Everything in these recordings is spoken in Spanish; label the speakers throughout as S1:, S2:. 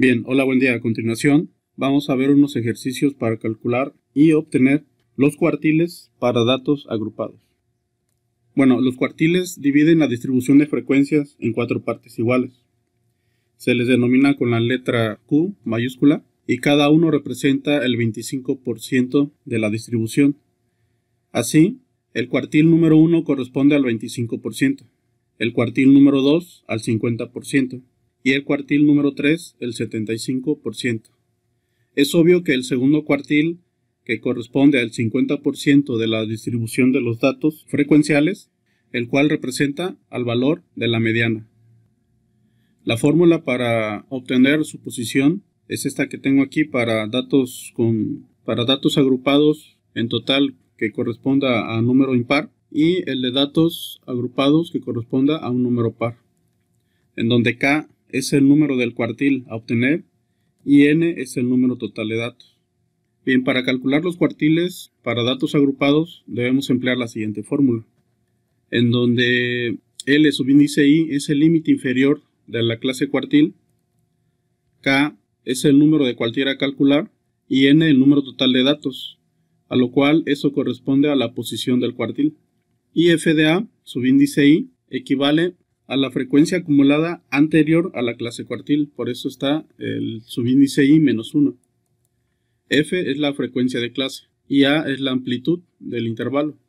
S1: Bien, hola, buen día. A continuación, vamos a ver unos ejercicios para calcular y obtener los cuartiles para datos agrupados. Bueno, los cuartiles dividen la distribución de frecuencias en 4 partes iguales. Se les denomina con la letra Q mayúscula y cada uno representa el 25% de la distribución. Así, el cuartil número 1 corresponde al 25%, el cuartil número 2 al 50%. Y el cuartil número 3 el 75%. Es obvio que el segundo cuartil, que corresponde al 50% de la distribución de los datos frecuenciales, el cual representa al valor de la mediana. La fórmula para obtener su posición es esta que tengo aquí para datos agrupados en total que corresponda a número impar y el de datos agrupados que corresponda a un número par, en donde K es el número del cuartil a obtener y n es el número total de datos. Bien, para calcular los cuartiles para datos agrupados debemos emplear la siguiente fórmula, en donde L subíndice I es el límite inferior de la clase cuartil, K es el número de cuartil a calcular y n el número total de datos, a lo cual eso corresponde a la posición del cuartil. Y F de A, subíndice I, equivale a la frecuencia acumulada anterior a la clase cuartil, por eso está el subíndice I menos 1. F es la frecuencia de clase y A es la amplitud del intervalo.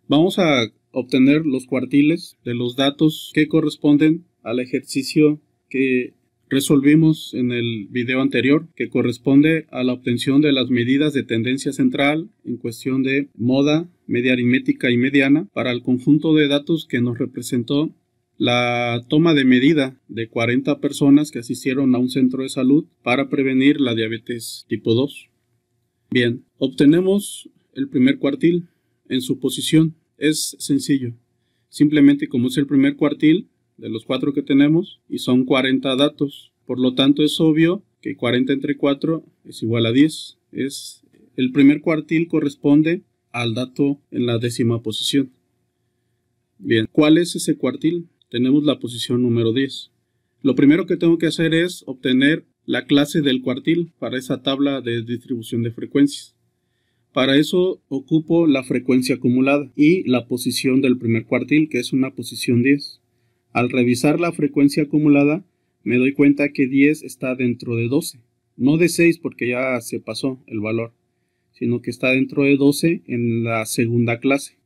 S1: Vamos a obtener los cuartiles de los datos que corresponden al ejercicio que resolvimos en el video anterior, que corresponde a la obtención de las medidas de tendencia central en cuestión de moda, media aritmética y mediana para el conjunto de datos que nos representó la toma de medida de 40 personas que asistieron a un centro de salud para prevenir la diabetes tipo 2. Bien, obtenemos el primer cuartil en su posición. Es sencillo. Simplemente como es el primer cuartil de los 4 que tenemos y son 40 datos, por lo tanto es obvio que 40 entre 4 es igual a 10. El primer cuartil corresponde al dato en la décima posición. Bien, ¿cuál es ese cuartil? Tenemos la posición número 10. Lo primero que tengo que hacer es obtener la clase del cuartil para esa tabla de distribución de frecuencias. Para eso ocupo la frecuencia acumulada y la posición del primer cuartil, que es una posición 10. Al revisar la frecuencia acumulada, me doy cuenta que 10 está dentro de 12. No de 6 porque ya se pasó el valor, sino que está dentro de 12 en la segunda clase.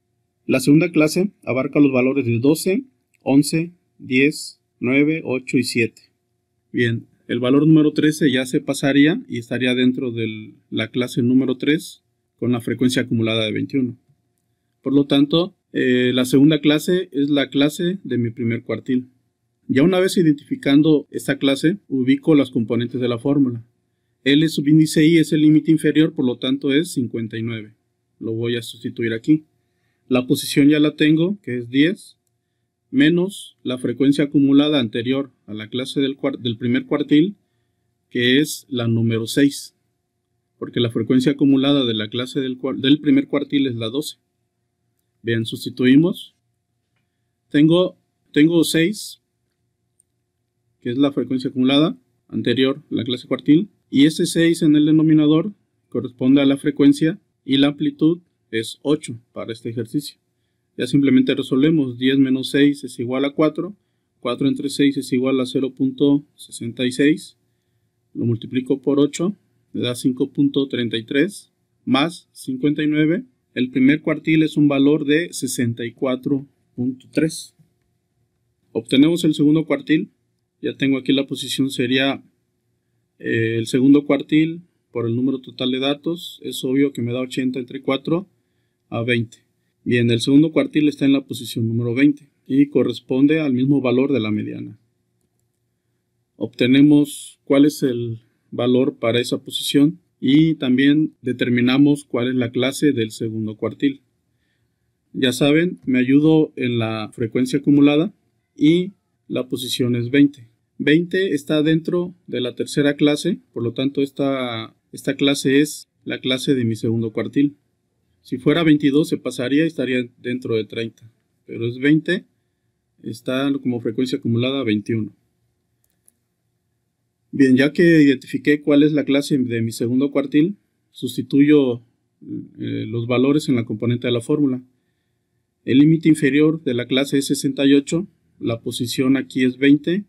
S1: La segunda clase abarca los valores de 12, 11, 10, 9, 8 y 7. Bien, el valor número 13 ya se pasaría y estaría dentro de la clase número 3 con la frecuencia acumulada de 21. Por lo tanto, la segunda clase es la clase de mi primer cuartil. Ya una vez identificando esta clase, ubico las componentes de la fórmula. L subíndice I es el límite inferior, por lo tanto es 59. Lo voy a sustituir aquí. La posición ya la tengo, que es 10, menos la frecuencia acumulada anterior a la clase del primer cuartil, que es la número 6. Porque la frecuencia acumulada de la clase del primer cuartil es la 12. Bien, sustituimos. Tengo 6, que es la frecuencia acumulada anterior a la clase cuartil, y ese 6 en el denominador corresponde a la frecuencia y la amplitud es 8 para este ejercicio. Ya simplemente resolvemos. 10 menos 6 es igual a 4, 4 entre 6 es igual a 0.66, lo multiplico por 8, me da 5.33, más 59, el primer cuartil es un valor de 64.3. Obtenemos el segundo cuartil, ya tengo aquí la posición, sería el segundo cuartil por el número total de datos, es obvio que me da 80 entre 4 a 20. Bien, el segundo cuartil está en la posición número 20 y corresponde al mismo valor de la mediana. Obtenemos cuál es el valor para esa posición y también determinamos cuál es la clase del segundo cuartil. Ya saben, me ayudo en la frecuencia acumulada y la posición es 20. 20 está dentro de la tercera clase, por lo tanto esta clase es la clase de mi segundo cuartil. Si fuera 22 se pasaría y estaría dentro de 30, pero es 20, está como frecuencia acumulada 21. Bien, ya que identifiqué cuál es la clase de mi segundo cuartil, sustituyo los valores en la componente de la fórmula. El límite inferior de la clase es 68, la posición aquí es 20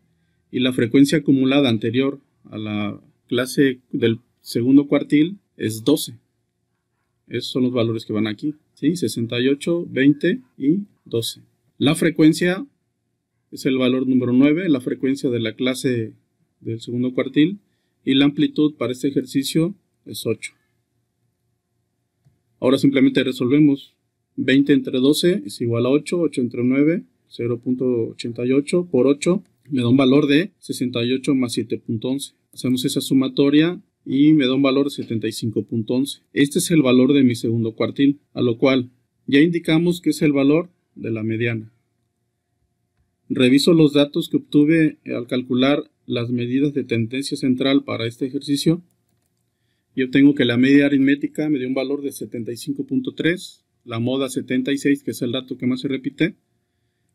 S1: y la frecuencia acumulada anterior a la clase del segundo cuartil es 12. Esos son los valores que van aquí, ¿sí? 68, 20 y 12. La frecuencia es el valor número 9, la frecuencia de la clase del segundo cuartil, y la amplitud para este ejercicio es 8. Ahora simplemente resolvemos. 20 entre 12 es igual a 8, 8 entre 9, 0.88 por 8, me da un valor de 68 más 7.11. Hacemos esa sumatoria y me da un valor de 75.11. Este es el valor de mi segundo cuartil, a lo cual ya indicamos que es el valor de la mediana. Reviso los datos que obtuve al calcular las medidas de tendencia central para este ejercicio y obtengo que la media aritmética me dio un valor de 75.3, la moda 76, que es el dato que más se repite,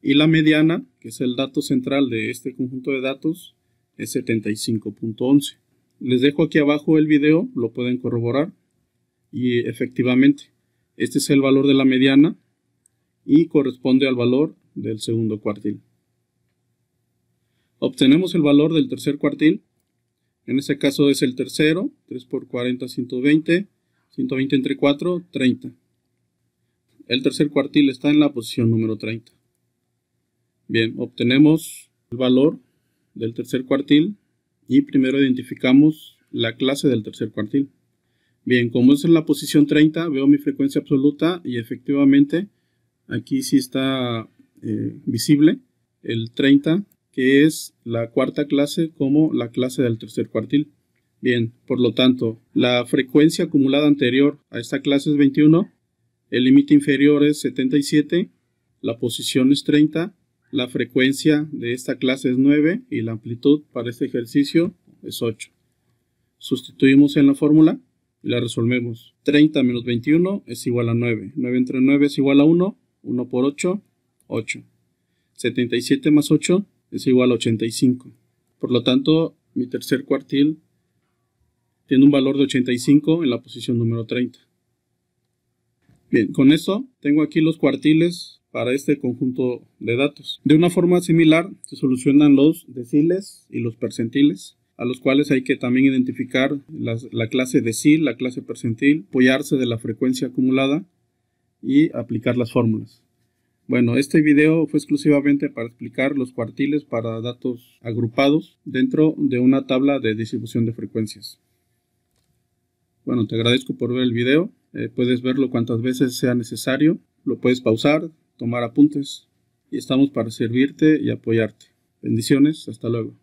S1: y la mediana, que es el dato central de este conjunto de datos, es 75.11. Les dejo aquí abajo el video, lo pueden corroborar, y efectivamente, este es el valor de la mediana y corresponde al valor del segundo cuartil. Obtenemos el valor del tercer cuartil. En este caso es el tercero. 3 por 40, 120. 120 entre 4, 30. El tercer cuartil está en la posición número 30. Bien, obtenemos el valor del tercer cuartil y primero identificamos la clase del tercer cuartil. Bien, como es en la posición 30, veo mi frecuencia absoluta y efectivamente aquí sí está visible el 30, que es la cuarta clase como la clase del tercer cuartil. Bien, por lo tanto, la frecuencia acumulada anterior a esta clase es 21, el límite inferior es 77, la posición es 30, la frecuencia de esta clase es 9 y la amplitud para este ejercicio es 8. Sustituimos en la fórmula y la resolvemos. 30 menos 21 es igual a 9. 9 entre 9 es igual a 1. 1 por 8, 8. 77 más 8 es igual a 85. Por lo tanto, mi tercer cuartil tiene un valor de 85 en la posición número 30. Bien, con esto tengo aquí los cuartiles para este conjunto de datos. De una forma similar se solucionan los deciles y los percentiles, a los cuales hay que también identificar la clase decil, la clase percentil, apoyarse de la frecuencia acumulada y aplicar las fórmulas. Bueno, este video fue exclusivamente para explicar los cuartiles para datos agrupados dentro de una tabla de distribución de frecuencias. Bueno, te agradezco por ver el video. Puedes verlo cuantas veces sea necesario. Lo puedes pausar, tomar apuntes y estamos para servirte y apoyarte. Bendiciones, hasta luego.